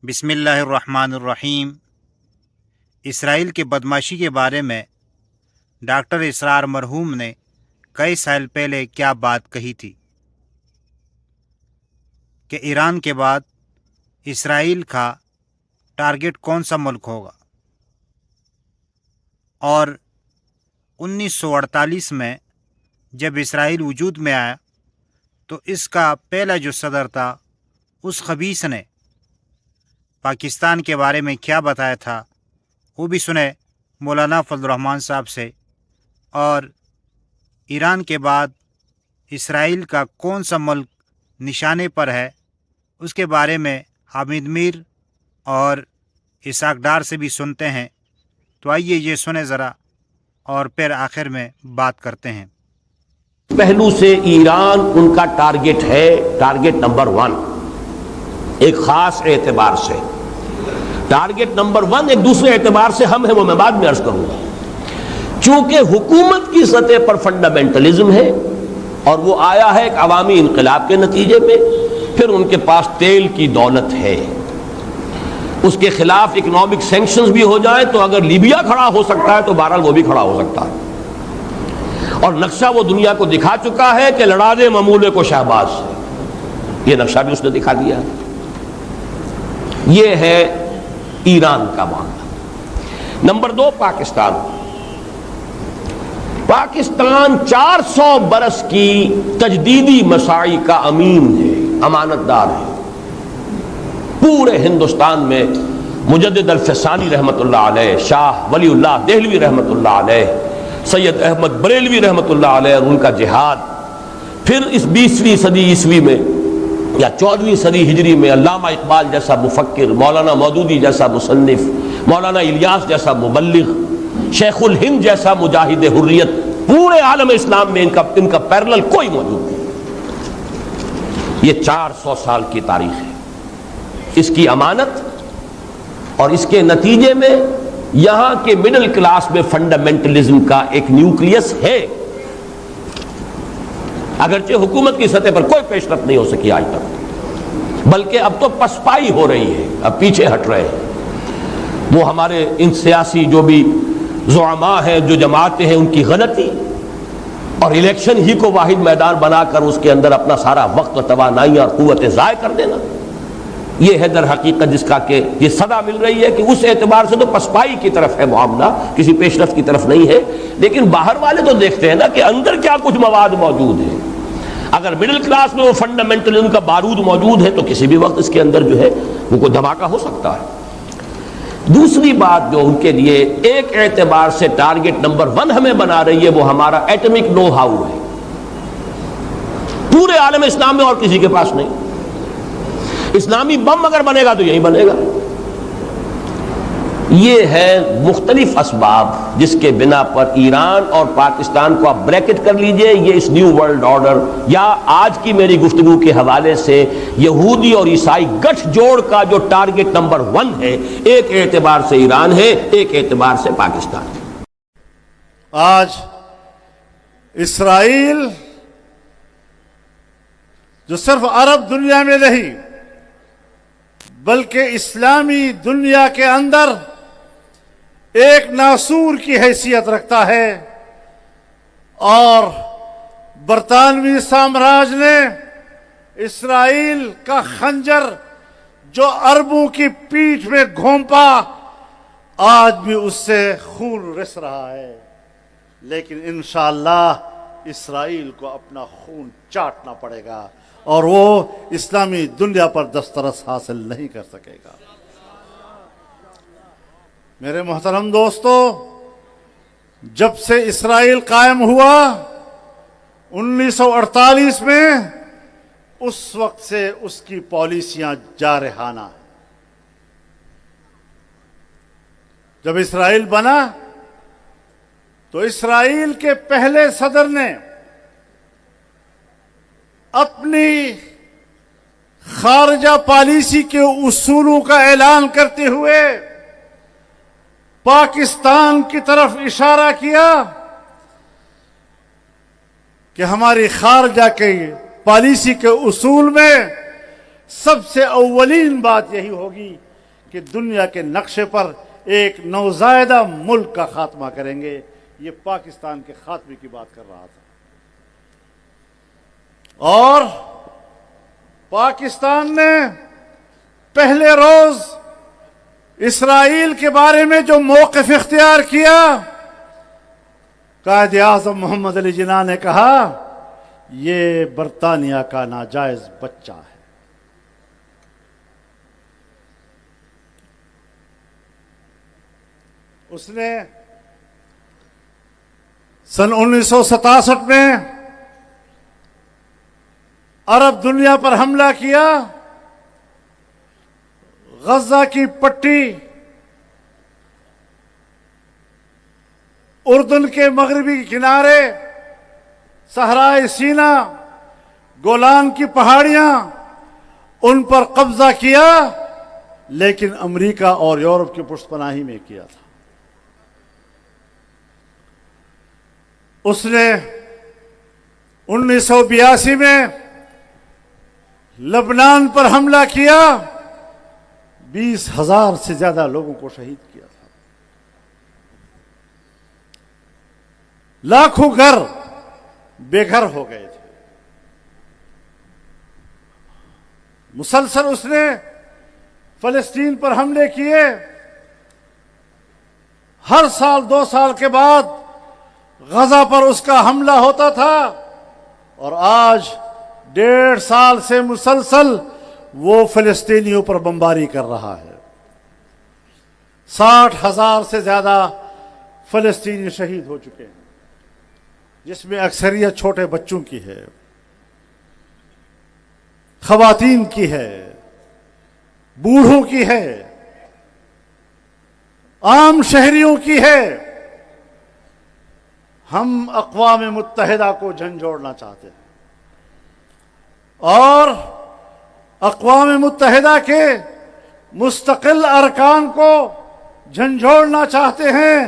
بسم اللہ الرحمن الرحیم۔ اسرائیل کی بدماشی کے بارے میں ڈاکٹر اسرار مرحوم نے کئی سال پہلے کیا بات کہی تھی کہ ایران کے بعد اسرائیل کا ٹارگٹ کون سا ملک ہوگا، اور 1948 میں جب اسرائیل وجود میں آیا تو اس کا پہلا جو صدر تھا اس خبیث نے پاکستان کے بارے میں کیا بتایا تھا، وہ بھی سنے مولانا فضل الرحمان صاحب سے۔ اور ایران کے بعد اسرائیل کا کون سا ملک نشانے پر ہے اس کے بارے میں حامد میر اور اسحاق ڈار سے بھی سنتے ہیں۔ تو آئیے یہ سنیں ذرا اور پھر آخر میں بات کرتے ہیں۔ پہلو سے ایران ان کا ٹارگٹ ہے، ٹارگٹ نمبر 1 ایک خاص اعتبار سے۔ ٹارگٹ نمبر 1 ایک دوسرے اعتبار سے ہم ہیں، وہ میں بعد میں عرض کروں گا۔ چونکہ حکومت کی سطح پر فنڈامنٹلزم ہے اور وہ آیا ہے ایک عوامی انقلاب کے نتیجے میں، پھر ان کے پاس تیل کی دولت ہے، اس کے خلاف اکنامک سینکشنز بھی ہو جائیں تو اگر لیبیا کھڑا ہو سکتا ہے تو بہرحال وہ بھی کھڑا ہو سکتا ہے، اور نقشہ وہ دنیا کو دکھا چکا ہے کہ لڑا دے ممولے کو شہباز سے، یہ نقشہ بھی اس نے دکھا دیا ہے۔ یہ ہے ایران کا معاملہ۔ نمبر 2 پاکستان۔ پاکستان 400 برس کی تجدیدی مساعی کا امین ہے، امانت دار ہے۔ پورے ہندوستان میں مجدد الفسانی رحمۃ اللہ علیہ، شاہ ولی اللہ دہلوی رحمۃ اللہ علیہ، سید احمد بریلوی رحمۃ اللہ علیہ اور ان کا جہاد، پھر اس 20ویں صدی عیسوی میں یا 14ویں صدی ہجری میں علامہ اقبال جیسا مفکر، مولانا مودودی جیسا مصنف، مولانا الیاس جیسا مبلغ، شیخ الہند جیسا مجاہد حریت، پورے عالم اسلام میں ان کا پیرلل کوئی موجود نہیں۔ یہ 400 سال کی تاریخ ہے، اس کی امانت، اور اس کے نتیجے میں یہاں کے مڈل کلاس میں فنڈامنٹلزم کا ایک نیوکلیس ہے، اگرچہ حکومت کی سطح پر کوئی پیش رفت نہیں ہو سکی آج تک، بلکہ اب تو پسپائی ہو رہی ہے، اب پیچھے ہٹ رہے ہیں۔ وہ ہمارے ان سیاسی جو بھی زعماء ہیں، جو جماعتیں ہیں، ان کی غلطی اور الیکشن ہی کو واحد میدان بنا کر اس کے اندر اپنا سارا وقت و توانائی اور قوتیں ضائع کر دینا، یہ ہے در حقیقت جس کا کہ یہ صدا مل رہی ہے کہ اس اعتبار سے تو پسپائی کی طرف ہے معاملہ، کسی پیش رفت کی طرف نہیں ہے۔ لیکن باہر والے تو دیکھتے ہیں نا کہ اندر کیا کچھ مواد موجود ہے۔ اگر مڈل کلاس میں وہ فنڈامنٹلزم کا بارود موجود ہے تو کسی بھی وقت اس کے اندر جو ہے وہ کوئی دھماکہ ہو سکتا ہے۔ دوسری بات جو ان کے لیے ایک اعتبار سے ٹارگٹ نمبر 1 ہمیں بنا رہی ہے، وہ ہمارا ایٹمک نو ہاؤ ہے، پورے عالم اسلام میں اور کسی کے پاس نہیں۔ اسلامی بم اگر بنے گا تو یہی بنے گا۔ یہ ہے مختلف اسباب جس کے بنا پر ایران اور پاکستان کو آپ بریکٹ کر لیجئے، یہ اس نیو ورلڈ آرڈر یا آج کی میری گفتگو کے حوالے سے یہودی اور عیسائی گٹھ جوڑ کا جو ٹارگٹ نمبر 1 ہے، ایک اعتبار سے ایران ہے، ایک اعتبار سے پاکستان ہے۔ آج اسرائیل جو صرف عرب دنیا میں نہیں بلکہ اسلامی دنیا کے اندر ایک ناسور کی حیثیت رکھتا ہے، اور برطانوی سامراج نے اسرائیل کا خنجر جو عربوں کی پیٹھ میں گھونپا، آج بھی اس سے خون رس رہا ہے، لیکن انشاءاللہ اسرائیل کو اپنا خون چاٹنا پڑے گا اور وہ اسلامی دنیا پر دسترس حاصل نہیں کر سکے گا۔ میرے محترم دوستو، جب سے اسرائیل قائم ہوا 1948 میں، اس وقت سے اس کی پالیسیاں جارحانہ ہیں۔ جب اسرائیل بنا تو اسرائیل کے پہلے صدر نے اپنی خارجہ پالیسی کے اصولوں کا اعلان کرتے ہوئے پاکستان کی طرف اشارہ کیا کہ ہماری خارجہ کی پالیسی کے اصول میں سب سے اولین بات یہی ہوگی کہ دنیا کے نقشے پر ایک نوزائیدہ ملک کا خاتمہ کریں گے. یہ پاکستان کے خاتمے کی بات کر رہا تھا. اور پاکستان نے پہلے روز اسرائیل کے بارے میں جو موقف اختیار کیا، قائد اعظم محمد علی جناح نے کہا یہ برطانیہ کا ناجائز بچہ ہے. اس نے سن 1967 میں عرب دنیا پر حملہ کیا. غزہ کی پٹی، اردن کے مغربی کنارے، صحرائے سینا، گولان کی پہاڑیاں، ان پر قبضہ کیا، لیکن امریکہ اور یورپ کی پشت پناہی میں کیا تھا. اس نے 1982 میں لبنان پر حملہ کیا، 20,000 سے زیادہ لوگوں کو شہید کیا تھا. لاکھوں گھر بے گھر ہو گئے تھے. مسلسل اس نے فلسطین پر حملے کیے. ہر سال 2 سال کے بعد غزہ پر اس کا حملہ ہوتا تھا، اور آج 1.5 سال سے مسلسل وہ فلسطینیوں پر بمباری کر رہا ہے. 60,000 سے زیادہ فلسطینی شہید ہو چکے ہیں، جس میں اکثریت چھوٹے بچوں کی ہے، خواتین کی ہے، بوڑھوں کی ہے، عام شہریوں کی ہے. ہم اقوام متحدہ کو جھنجھوڑنا چاہتے ہیں اور اقوام متحدہ کے مستقل ارکان کو جھنجھوڑنا چاہتے ہیں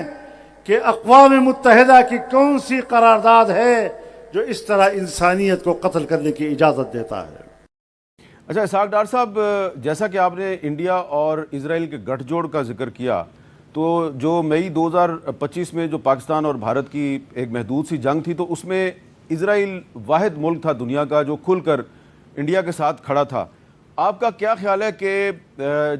کہ اقوام متحدہ کی کون سی قرارداد ہے جو اس طرح انسانیت کو قتل کرنے کی اجازت دیتا ہے. اچھا اسحاق ڈار صاحب، جیسا کہ آپ نے انڈیا اور اسرائیل کے گٹھ جوڑ کا ذکر کیا، تو جو مئی 2025 میں جو پاکستان اور بھارت کی ایک محدود سی جنگ تھی، تو اس میں اسرائیل واحد ملک تھا دنیا کا جو کھل کر انڈیا کے ساتھ کھڑا تھا. آپ کا کیا خیال ہے کہ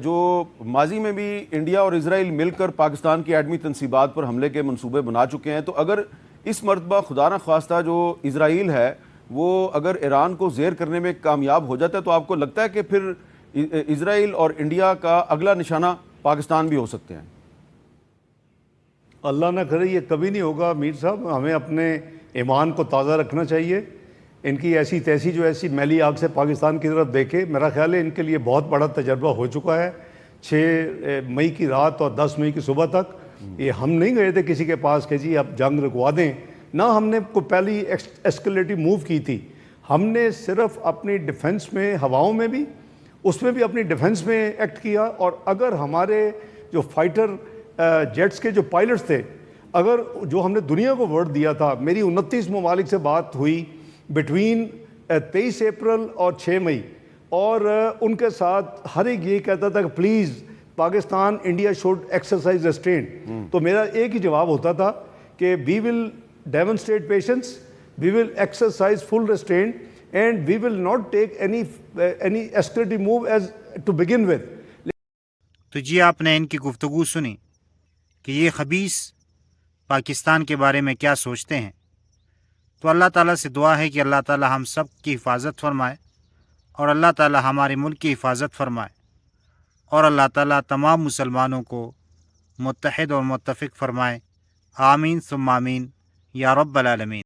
جو ماضی میں بھی انڈیا اور اسرائیل مل کر پاکستان کی ایٹمی تنصیبات پر حملے کے منصوبے بنا چکے ہیں، تو اگر اس مرتبہ خدا نہ خواستہ جو اسرائیل ہے وہ اگر ایران کو زیر کرنے میں کامیاب ہو جاتا ہے، تو آپ کو لگتا ہے کہ پھر اسرائیل اور انڈیا کا اگلا نشانہ پاکستان بھی ہو سکتے ہیں؟ اللہ نہ کرے یہ کبھی نہیں ہوگا میر صاحب. ہمیں اپنے ایمان کو تازہ رکھنا چاہیے. ان کی ایسی تیسی جو ایسی میلی آگ سے پاکستان کی طرف دیکھے، میرا خیال ہے ان کے لیے بہت بڑا تجربہ ہو چکا ہے. 6 مئی کی رات اور 10 مئی کی صبح تک یہ ہم نہیں گئے تھے کسی کے پاس کہ جی اب جنگ رکوا دیں، نہ ہم نے کوئی پہلی ایسکلیٹو موو کی تھی. ہم نے صرف اپنی ڈیفنس میں، ہواؤں میں بھی، اس میں بھی اپنی ڈیفنس میں ایکٹ کیا. اور اگر ہمارے جو فائٹر جیٹس کے جو پائلٹس تھے، اگر جو ہم نے دنیا کو ورڈ دیا تھا، میری 29 ممالک سے بات ہوئی بٹوین 23 اپریل اور 6 مئی، اور ان کے ساتھ ہر ایک یہ کہتا تھا کہ please Pakistan India should exercise restraint. تو میرا ایک ہی جواب ہوتا تھا کہ we will demonstrate patience, we will exercise full restraint and we will not take any escalatory move as to begin with. تو جی آپ نے ان کی گفتگو سنی کہ یہ خبیث پاکستان کے بارے میں کیا سوچتے ہیں. تو اللہ تعالیٰ سے دعا ہے کہ اللہ تعالیٰ ہم سب کی حفاظت فرمائے، اور اللہ تعالیٰ ہمارے ملک کی حفاظت فرمائے، اور اللہ تعالیٰ تمام مسلمانوں کو متحد اور متفق فرمائے. آمین ثم آمین یا رب العالمین.